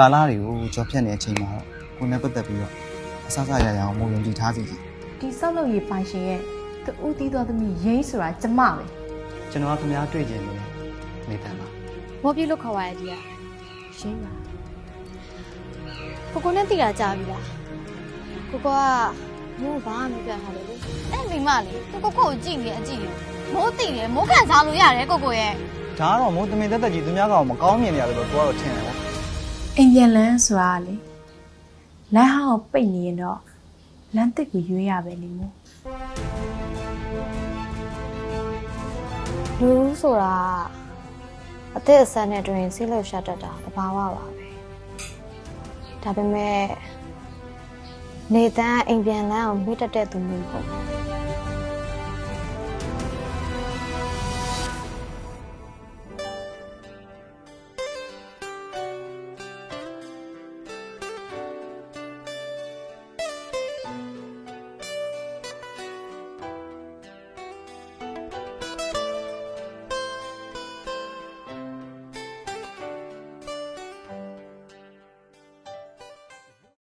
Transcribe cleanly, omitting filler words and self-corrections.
ကာလာတွေကိုကြော်ဖြတ်နေတဲ့အချိန်မှာကိုနဲ့ပတ်သက်ပြီးတော့အဆအဆရရအောင်မုံယုံကြည်ထားစီဒီဆောက်လုပ်ရေးပိုင်ရှင်ရဲ့တူးတီးတော်သမီးရိမ့်ဆိုတာကျမပဲကျွန်တော်ကခင်ဗျားတွေ့ကြနေနေတန်ပါမော်ပြလို့ခေါ်ရတဲ့ရင်းပါကိုနဲ့တည်တာကြာပြီလားကိုကမိုးဘာမှမပြတ်ထားတယ်လေအဲ့မိမလေးကိုကြည့်နေအကြည့်မိုးတည်တယ်မိုးခံစားလို့ရတယ်ကိုရဲ့ဒါကတော့မိုးတမင်တက်တက်ကြီးသူများကောင်မကောင်းမြင်နေရတယ်လို့ကိုကတော့ထင်တယ်ပေါ့အိမ်ပြန်လန်းဆိုတာလေလမ်းဟောင်းပိတ်နေရင်တော့လမ်းတစ်ကိုရွေးရပဲလေမို့လူဆိုတာအသက်အဆန်းနဲ့တွင်စီးလို့ရှာတတ်တာတဘာဝပါပဲဒါပေမဲ့နေတန်းအိမ်ပြန်လန်းအောင်မိတတ်တဲ့သူမျိုးပေါ့